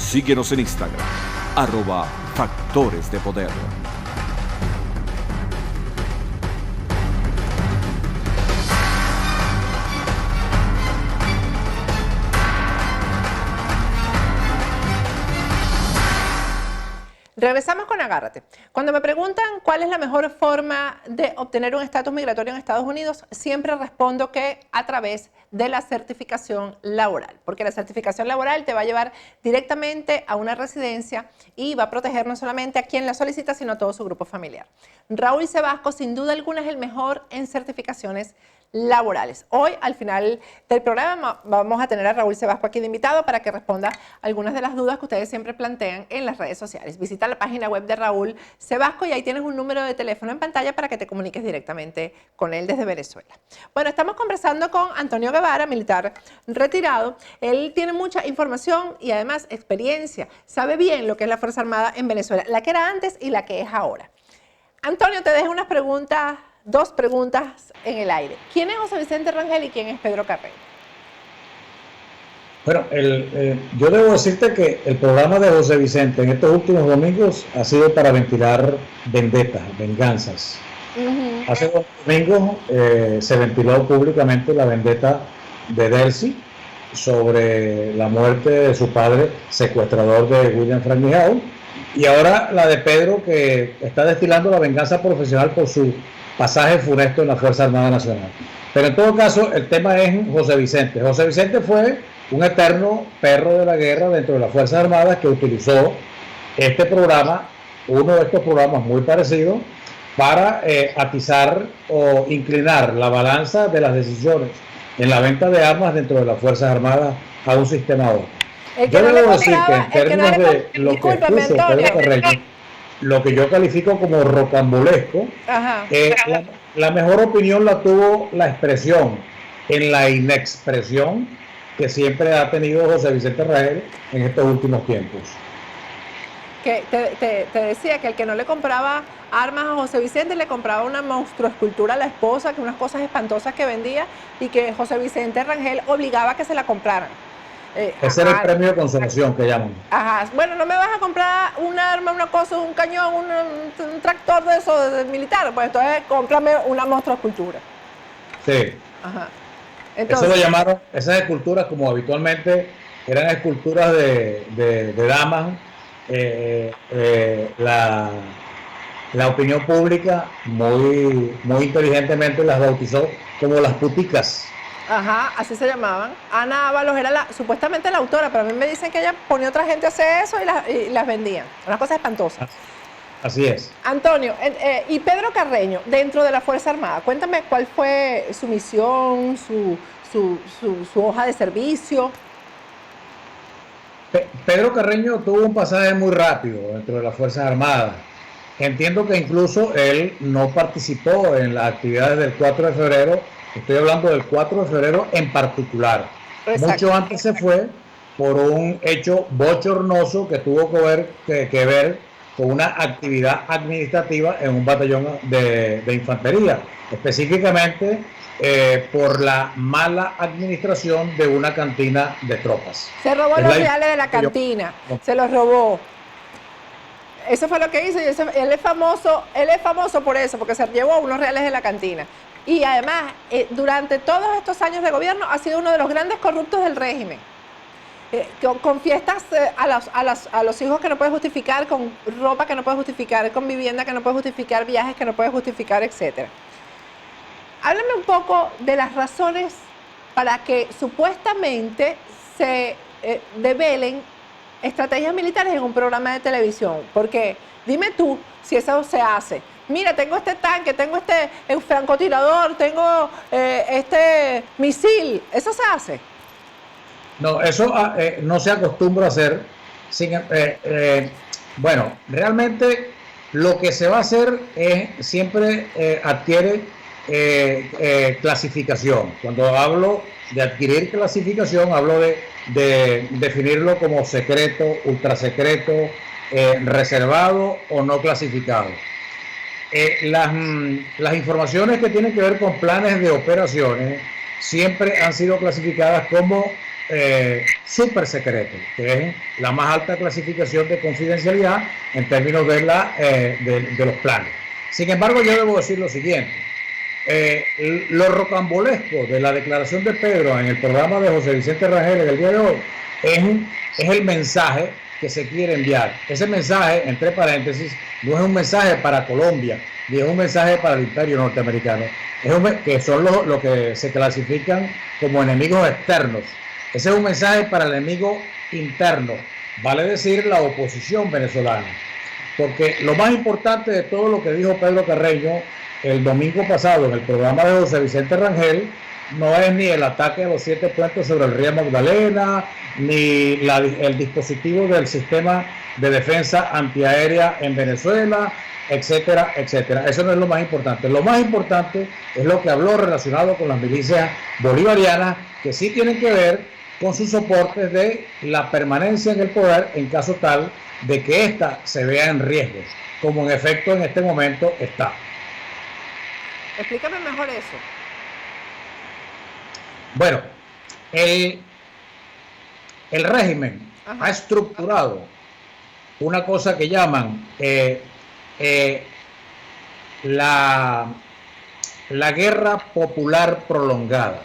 Síguenos en Instagram, @Factores de Poder. Regresamos con Agárrate. Cuando me preguntan cuál es la mejor forma de obtener un estatus migratorio en Estados Unidos, siempre respondo que a través de la certificación laboral, porque la certificación laboral te va a llevar directamente a una residencia y va a proteger no solamente a quien la solicita, sino a todo su grupo familiar. Raúl Sebasco, sin duda alguna, es el mejor en certificaciones laborales. Hoy, al final del programa, vamos a tener a Raúl Sebasco aquí de invitado para que responda algunas de las dudas que ustedes siempre plantean en las redes sociales. Visita la página web de Raúl Sebasco y ahí tienes un número de teléfono en pantalla para que te comuniques directamente con él desde Venezuela. Bueno, estamos conversando con Antonio Guevara, militar retirado. Él tiene mucha información y además experiencia. Sabe bien lo que es la Fuerza Armada en Venezuela, la que era antes y la que es ahora. Antonio, te dejo unas preguntas, dos preguntas en el aire. ¿Quién es José Vicente Rangel y quién es Pedro Carreño? Bueno, yo debo decirte que el programa de José Vicente en estos últimos domingos ha sido para ventilar vendetas, venganzas. Hace 2 domingos se ventiló públicamente la vendetta de Delcy sobre la muerte de su padre, secuestrador de William Franklin Howe, y ahora la de Pedro, que está destilando la venganza profesional por su pasaje funesto en la Fuerza Armada Nacional. Pero en todo caso, el tema es José Vicente. José Vicente fue un eterno perro de la guerra dentro de las Fuerzas Armadas que utilizó este programa, uno de estos programas muy parecidos, para atizar o inclinar la balanza de las decisiones en la venta de armas dentro de las Fuerzas Armadas a un sistema a otro. Yo debo decir que en términos de lo que expuso Pedro Carreño, lo que yo califico como rocambolesco, la mejor opinión la tuvo la expresión en la inexpresión que siempre ha tenido José Vicente Rangel en estos últimos tiempos. Que te decía que el que no le compraba armas a José Vicente le compraba una monstruoescultura a la esposa, que unas cosas espantosas que vendía, y que José Vicente Rangel obligaba a que se la compraran. Ese era el premio de consolación que llaman. Ajá. Bueno, no me vas a comprar un arma, una cosa, un cañón, un tractor de eso, de militar. Pues entonces cómprame una monstruoescultura. Sí. Ajá. Entonces, eso lo llamaron, esas esculturas, como habitualmente eran esculturas de damas, la opinión pública muy inteligentemente las bautizó como las puticas. Ajá, así se llamaban. Ana Ábalos era supuestamente la autora, pero a mí me dicen que ella ponía a otra gente a hacer eso y las vendían. Unas cosas espantosas. Así es. Antonio, y Pedro Carreño, dentro de la Fuerza Armada, cuéntame cuál fue su misión, su hoja de servicio. Pedro Carreño tuvo un pasaje muy rápido dentro de las Fuerzas Armadas. Entiendo que incluso él no participó en las actividades del 4 de febrero. Estoy hablando del 4 de febrero en particular. Exacto. Mucho antes se fue por un hecho bochornoso que tuvo que ver con una actividad administrativa en un batallón de infantería, específicamente por la mala administración de una cantina de tropas. Se robó los reales de la cantina, se los robó. Eso fue lo que hizo y él es famoso por eso, porque se llevó unos reales de la cantina. Y además, durante todos estos años de gobierno ha sido uno de los grandes corruptos del régimen. Con fiestas a los hijos que no puede justificar, con ropa que no puede justificar, con vivienda que no puede justificar, viajes que no puede justificar, etc. Háblame un poco de las razones para que supuestamente se develen estrategias militares en un programa de televisión. Porque dime tú si eso se hace. Mira, tengo este tanque, tengo este francotirador, tengo este misil. ¿Eso se hace? No, eso no se acostumbra a hacer. Bueno, realmente lo que se va a hacer es siempre adquiere clasificación. Cuando hablo de adquirir clasificación, hablo de definirlo como secreto, ultrasecreto, reservado o no clasificado. Las informaciones que tienen que ver con planes de operaciones siempre han sido clasificadas como súper secreto, que es la más alta clasificación de confidencialidad en términos de los planes. Sin embargo, yo debo decir lo siguiente. Lo rocambolesco de la declaración de Pedro en el programa de José Vicente Rangel en el día de hoy es el mensaje que se quiere enviar. Ese mensaje, entre paréntesis, no es un mensaje para Colombia, ni es un mensaje para el imperio norteamericano, que son lo que se clasifican como enemigos externos. Ese es un mensaje para el enemigo interno, vale decir, la oposición venezolana. Porque lo más importante de todo lo que dijo Pedro Carreño el domingo pasado en el programa de José Vicente Rangel no es ni el ataque a los 7 puentes sobre el río Magdalena, ni el dispositivo del sistema de defensa antiaérea en Venezuela, etcétera, etcétera. Eso no es lo más importante. Lo más importante es lo que habló relacionado con las milicias bolivarianas, que sí tienen que ver con sus soportes de la permanencia en el poder en caso tal de que ésta se vea en riesgo, como en efecto en este momento está. Explícame mejor eso. Bueno, el régimen ha estructurado una cosa que llaman la guerra popular prolongada.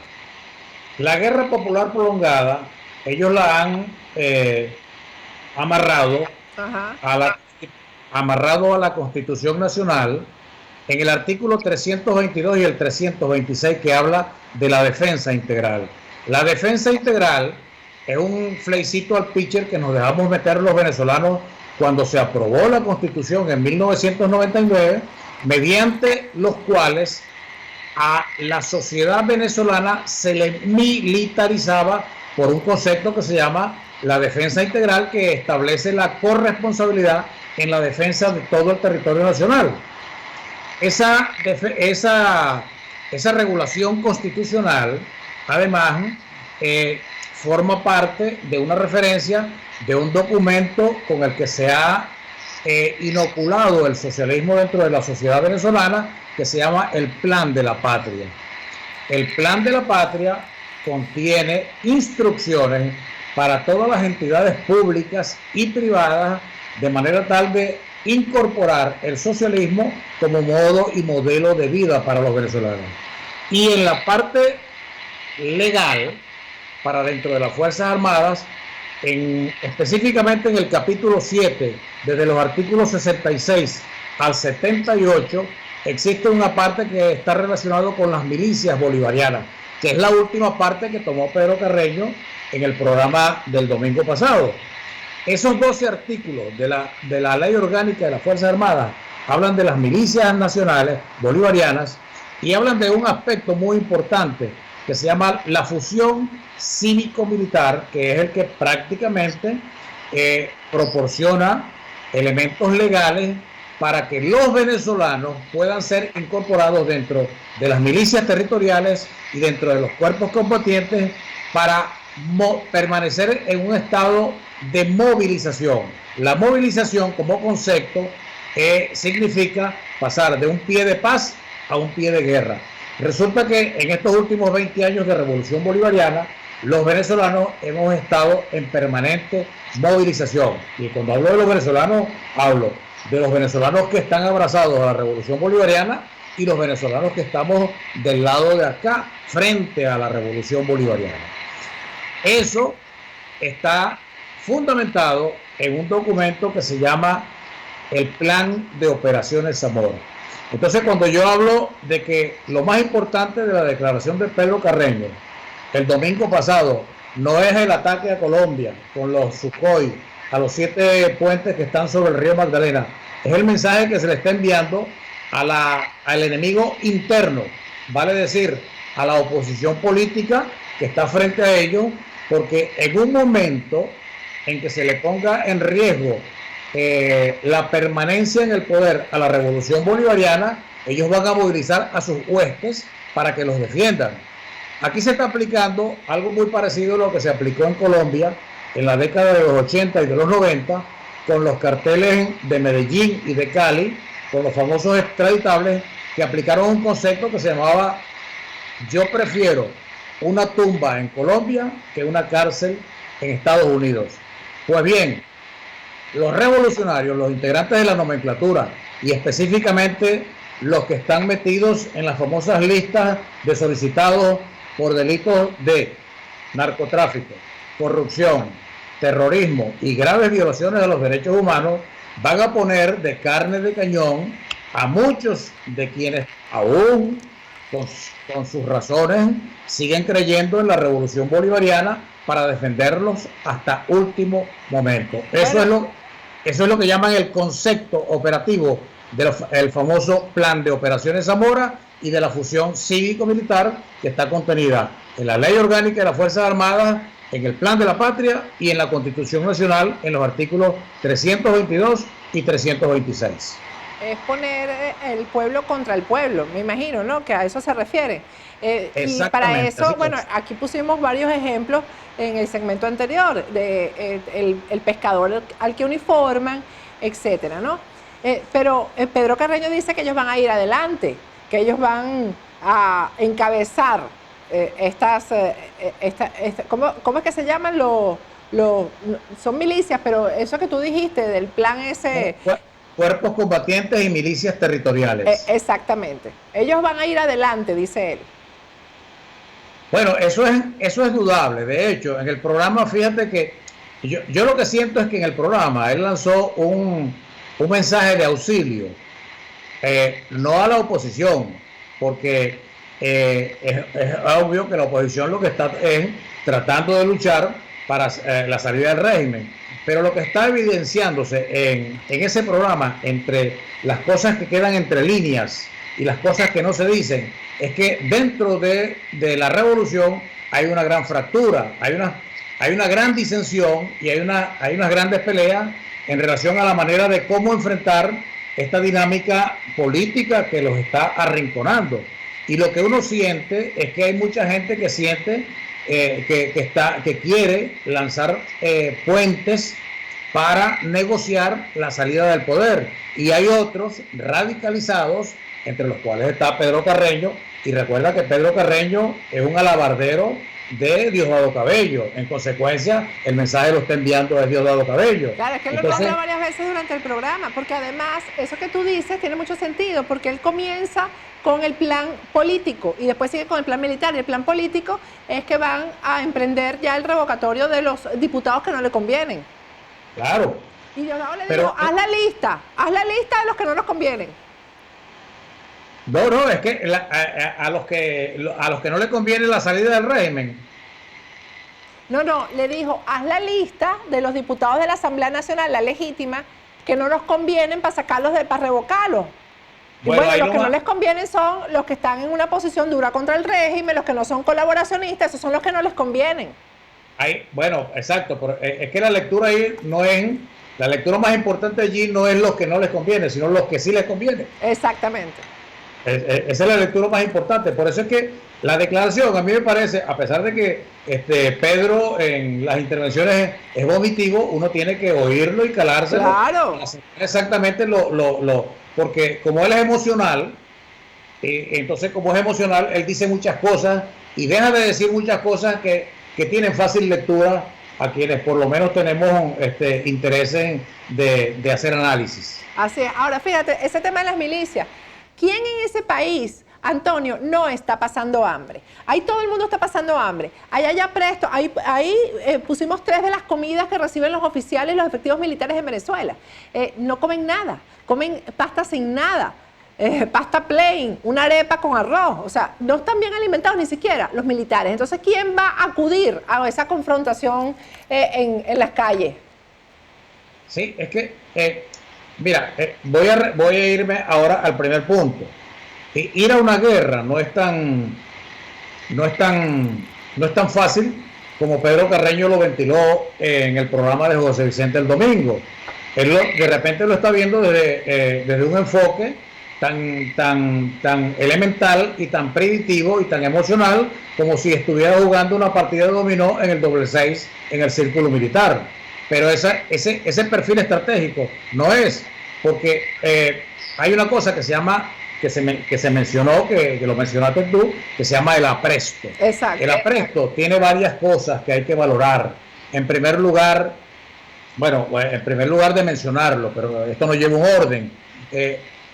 La guerra popular prolongada, ellos la han amarrado a la Constitución Nacional en el artículo 322 y el 326, que habla de la defensa integral. La defensa integral es un fleicito al pitcher que nos dejamos meter los venezolanos cuando se aprobó la Constitución en 1999, mediante los cuales a la sociedad venezolana se le militarizaba por un concepto que se llama la defensa integral, que establece la corresponsabilidad en la defensa de todo el territorio nacional. Esa regulación constitucional, además, forma parte de una referencia de un documento con el que se ha inoculado el socialismo dentro de la sociedad venezolana, que se llama el Plan de la Patria. El Plan de la Patria contiene instrucciones para todas las entidades públicas y privadas, de manera tal de incorporar el socialismo como modo y modelo de vida para los venezolanos. Y en la parte legal, para dentro de las Fuerzas Armadas, específicamente en el capítulo 7, desde los artículos 66 al 78, existe una parte que está relacionada con las milicias bolivarianas, que es la última parte que tomó Pedro Carreño en el programa del domingo pasado. Esos 12 artículos de la Ley Orgánica de las Fuerzas Armadas hablan de las milicias nacionales bolivarianas y hablan de un aspecto muy importante que se llama la fusión cívico-militar, que es el que prácticamente proporciona elementos legales para que los venezolanos puedan ser incorporados dentro de las milicias territoriales y dentro de los cuerpos combatientes para permanecer en un estado de movilización. La movilización como concepto significa pasar de un pie de paz a un pie de guerra. Resulta que en estos últimos 20 años de revolución bolivariana, los venezolanos hemos estado en permanente movilización. Y cuando hablo de los venezolanos, hablo de los venezolanos que están abrazados a la revolución bolivariana y los venezolanos que estamos del lado de acá frente a la revolución bolivariana. Eso está fundamentado en un documento que se llama el Plan de Operaciones Zamora. Entonces, cuando yo hablo de que lo más importante de la declaración de Pedro Carreño el domingo pasado no es el ataque a Colombia con los Sukhoi a los 7 puentes que están sobre el río Magdalena, es el mensaje que se le está enviando al enemigo interno, vale decir, a la oposición política que está frente a ellos, porque en un momento en que se le ponga en riesgo la permanencia en el poder a la revolución bolivariana, ellos van a movilizar a sus huestes para que los defiendan. Aquí se está aplicando algo muy parecido a lo que se aplicó en Colombia en la década de los 80 y de los 90 con los carteles de Medellín y de Cali, con los famosos extraditables, que aplicaron un concepto que se llamaba: yo prefiero una tumba en Colombia que una cárcel en Estados Unidos. Pues bien, los revolucionarios, los integrantes de la nomenclatura y específicamente los que están metidos en las famosas listas de solicitados por delitos de narcotráfico, corrupción, terrorismo y graves violaciones de los derechos humanos, van a poner de carne de cañón a muchos de quienes aún con sus razones siguen creyendo en la revolución bolivariana para defenderlos hasta último momento. Eso es lo que llaman el concepto operativo del famoso Plan de Operaciones Zamora y de la fusión cívico-militar que está contenida en la Ley Orgánica de las Fuerzas Armadas, en el Plan de la Patria y en la Constitución Nacional en los artículos 322 y 326. Es poner el pueblo contra el pueblo, me imagino, ¿no? Que a eso se refiere. Y para eso, bueno, aquí pusimos varios ejemplos en el segmento anterior, de el pescador al que uniforman, etcétera, ¿no? Pero Pedro Carreño dice que ellos van a ir adelante, que ellos van a encabezar ¿cómo es que se llaman? Son milicias, pero eso que tú dijiste del plan ese... Cuerpos combatientes y milicias territoriales. Exactamente. Ellos van a ir adelante, dice él. Bueno, eso es dudable. De hecho, en el programa, fíjate que yo lo que siento es que en el programa él lanzó un mensaje de auxilio, no a la oposición, porque es obvio que la oposición lo que está es tratando de luchar para la salida del régimen. Pero lo que está evidenciándose en ese programa, entre las cosas que quedan entre líneas y las cosas que no se dicen, es que dentro de la revolución hay una gran fractura, hay una gran disensión y hay unas grandes peleas en relación a la manera de cómo enfrentar esta dinámica política que los está arrinconando. Y lo que uno siente es que hay mucha gente que siente que quiere lanzar puentes para negociar la salida del poder, y hay otros radicalizados, entre los cuales está Pedro Carreño, y recuerda que Pedro Carreño es un alabardero de Diosdado Cabello. En consecuencia, el mensaje lo está enviando a Diosdado Cabello. Claro, es que él lo habla varias veces durante el programa, porque además eso que tú dices tiene mucho sentido, porque él comienza con el plan político y después sigue con el plan militar, y el plan político es que van a emprender ya el revocatorio de los diputados que no le convienen. Claro. Y Diosdado le dijo, haz la lista de los que no nos convienen. No, es que a los que no le conviene la salida del régimen. No, le dijo, haz la lista de los diputados de la Asamblea Nacional, la legítima, que no nos convienen para sacarlos, para revocarlos. Bueno, los que no les convienen son los que están en una posición dura contra el régimen, los que no son colaboracionistas, esos son los que no les convienen. Bueno, exacto, pero es que la lectura ahí no es, la lectura más importante allí no es los que no les conviene, sino los que sí les conviene. Exactamente. Esa es la lectura más importante. Por eso es que la declaración, a mí me parece, a pesar de que Pedro en las intervenciones es vomitivo, uno tiene que oírlo y calárselo. Claro. Exactamente porque como él es emocional, entonces como es emocional, él dice muchas cosas y deja de decir muchas cosas que tienen fácil lectura a quienes por lo menos tenemos interés de hacer análisis. Así es. Ahora, fíjate, ese tema de las milicias. ¿Quién en ese país, Antonio, no está pasando hambre? Ahí todo el mundo está pasando hambre. Allá ya presto, ahí pusimos 3 de las comidas que reciben los oficiales y los efectivos militares en Venezuela. No comen nada, comen pasta sin nada, pasta plain, una arepa con arroz. O sea, no están bien alimentados ni siquiera los militares. Entonces, ¿quién va a acudir a esa confrontación en las calles? Sí, es que... mira, voy a irme ahora al primer punto. Ir a una guerra no es tan fácil como Pedro Carreño lo ventiló en el programa de José Vicente el domingo. Él de repente lo está viendo desde un enfoque tan elemental y tan primitivo y tan emocional como si estuviera jugando una partida de dominó en el doble 6 en el círculo militar. Pero ese perfil estratégico no es, porque hay una cosa que se llama que se mencionó, que lo mencionaste tú, que se llama el apresto. Exacto. El apresto tiene varias cosas que hay que valorar. En primer lugar, bueno, en primer lugar de mencionarlo, pero esto no lleva un orden.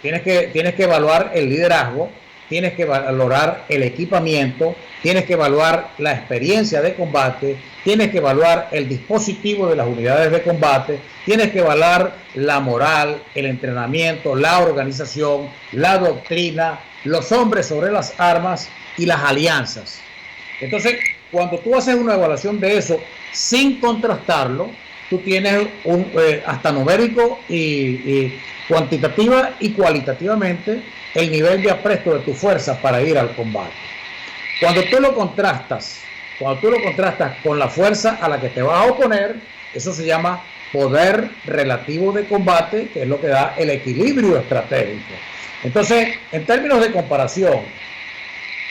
Tienes que evaluar el liderazgo, tienes que valorar el equipamiento, tienes que evaluar la experiencia de combate, tienes que evaluar el dispositivo de las unidades de combate, tienes que evaluar la moral, el entrenamiento, la organización, la doctrina, los hombres sobre las armas y las alianzas. Entonces, cuando tú haces una evaluación de eso sin contrastarlo, tú tienes hasta numérico y cuantitativa y cualitativamente el nivel de apresto de tu fuerza para ir al combate. Cuando tú lo contrastas con la fuerza a la que te vas a oponer, eso se llama poder relativo de combate, que es lo que da el equilibrio estratégico. Entonces, en términos de comparación,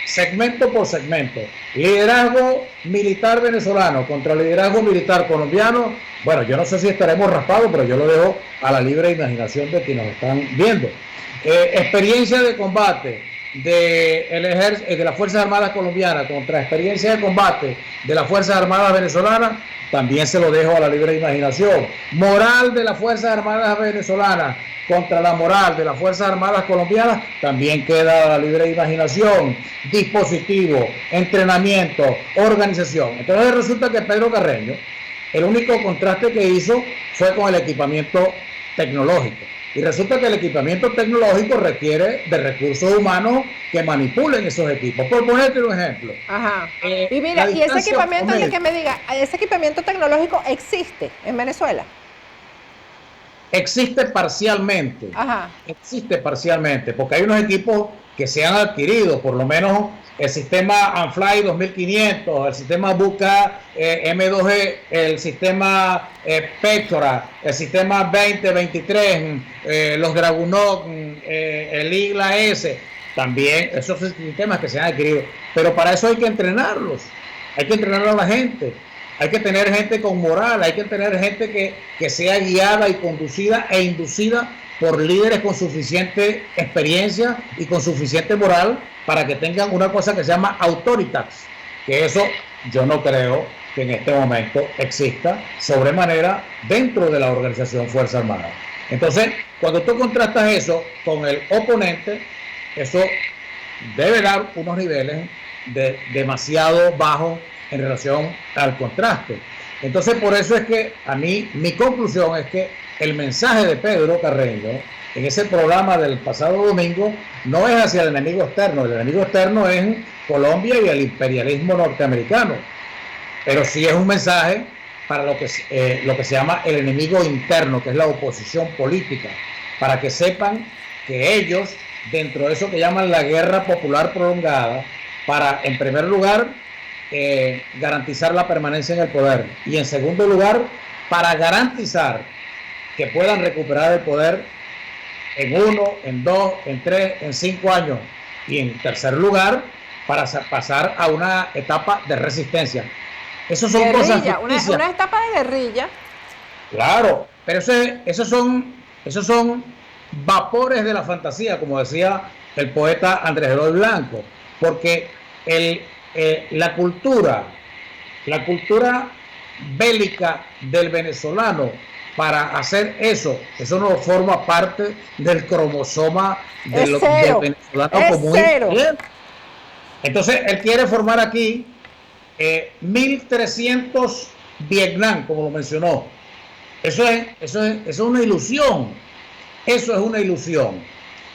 segmento por segmento, liderazgo militar venezolano contra liderazgo militar colombiano, bueno, yo no sé si estaremos raspados, pero yo lo dejo a la libre imaginación de quienes nos están viendo. Experiencia de combate de las Fuerzas Armadas colombianas contra experiencia de combate de las Fuerzas Armadas venezolanas, también se lo dejo a la libre imaginación. Moral de las Fuerzas Armadas venezolanas contra la moral de las Fuerzas Armadas colombianas, también queda a la libre imaginación. Dispositivo, entrenamiento, organización. Entonces resulta que Pedro Carreño, el único contraste que hizo fue con el equipamiento tecnológico. Y resulta que el equipamiento tecnológico requiere de recursos humanos que manipulen esos equipos. Por ponerte un ejemplo. Ajá. Y mira, y ese equipamiento, de que me diga, ese equipamiento tecnológico existe en Venezuela. Existe parcialmente. Ajá. Existe parcialmente, porque hay unos equipos que se han adquirido, por lo menos el sistema Anfly 2500, el sistema Buca M2G, el sistema Pectora, el sistema 2023, los Dragunov, el Igla S, también esos sistemas que se han adquirido. Pero para eso hay que entrenarlos, hay que entrenar a la gente, hay que tener gente con moral, hay que tener gente que sea guiada y conducida e inducida por líderes con suficiente experiencia y con suficiente moral para que tengan una cosa que se llama autoritas, que eso yo no creo que en este momento exista sobremanera dentro de la organización Fuerza Armada. Entonces, cuando tú contrastas eso con el oponente, eso debe dar unos niveles demasiado bajos en relación al contraste. Entonces, por eso es que a mí, mi conclusión es que el mensaje de Pedro Carreño en ese programa del pasado domingo no es hacia el enemigo externo. El enemigo externo es Colombia y el imperialismo norteamericano, pero sí es un mensaje para lo que se llama el enemigo interno, que es la oposición política, para que sepan que ellos, dentro de eso que llaman la guerra popular prolongada, para, en primer lugar, garantizar la permanencia en el poder, y en segundo lugar, para garantizar que puedan recuperar el poder en 1, en 2, en 3, en 5 años, y en tercer lugar, para pasar a una etapa de resistencia. Eso son guerrilla, cosas una etapa de guerrilla. Claro, pero esos son vapores de la fantasía, como decía el poeta Andrés Eloy Blanco, porque la cultura bélica del venezolano, para hacer eso no forma parte del cromosoma del venezolano común. Entonces él quiere formar aquí 1300 Vietnam, como lo mencionó. Eso es una ilusión. Eso es una ilusión.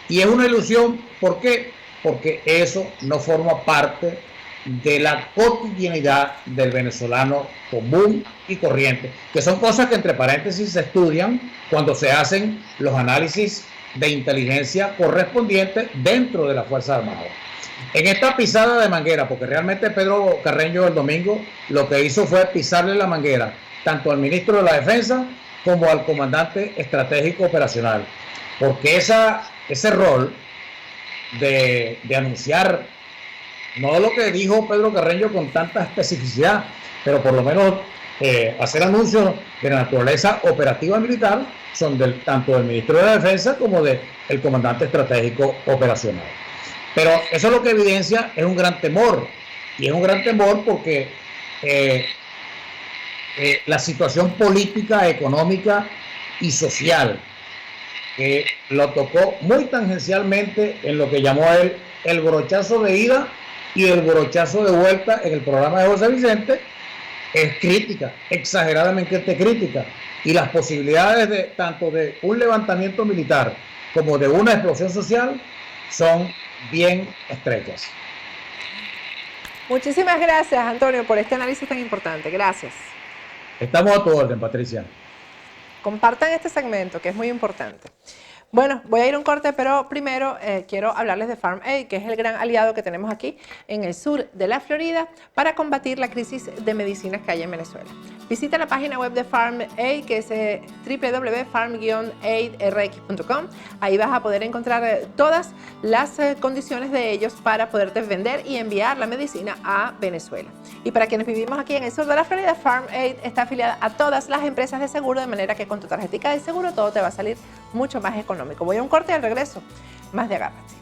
Y es una ilusión, ¿por qué? Porque eso no forma parte de la cotidianidad del venezolano común y corriente, que son cosas que entre paréntesis se estudian cuando se hacen los análisis de inteligencia correspondientes dentro de las Fuerzas Armadas. En esta pisada de manguera, porque realmente Pedro Carreño el domingo lo que hizo fue pisarle la manguera tanto al ministro de la Defensa como al comandante estratégico operacional, porque ese rol de anunciar, no lo que dijo Pedro Carreño con tanta especificidad, pero por lo menos hacer anuncios de naturaleza operativa militar son tanto del Ministro de la Defensa como del Comandante Estratégico Operacional. Pero eso lo que evidencia es un gran temor, y es un gran temor porque la situación política, económica y social que lo tocó muy tangencialmente en lo que llamó él el brochazo de ida y el brochazo de vuelta en el programa de José Vicente, es crítica, exageradamente crítica, y las posibilidades de tanto de un levantamiento militar como de una explosión social son bien estrechas. Muchísimas gracias, Antonio, por este análisis tan importante. Gracias. Estamos a tu orden, Patricia. Compartan este segmento, que es muy importante. Bueno, voy a ir a un corte, pero primero quiero hablarles de Farm Aid, que es el gran aliado que tenemos aquí en el sur de la Florida para combatir la crisis de medicinas que hay en Venezuela. Visita la página web de Farm Aid, que es www.farm-aidrx.com. Ahí vas a poder encontrar todas las condiciones de ellos para poderte vender y enviar la medicina a Venezuela. Y para quienes vivimos aquí en el sur de la Florida, Farm Aid está afiliada a todas las empresas de seguro, de manera que con tu tarjetita de seguro todo te va a salir mucho más económico. Voy a un corte y al regreso, más de Agárrate.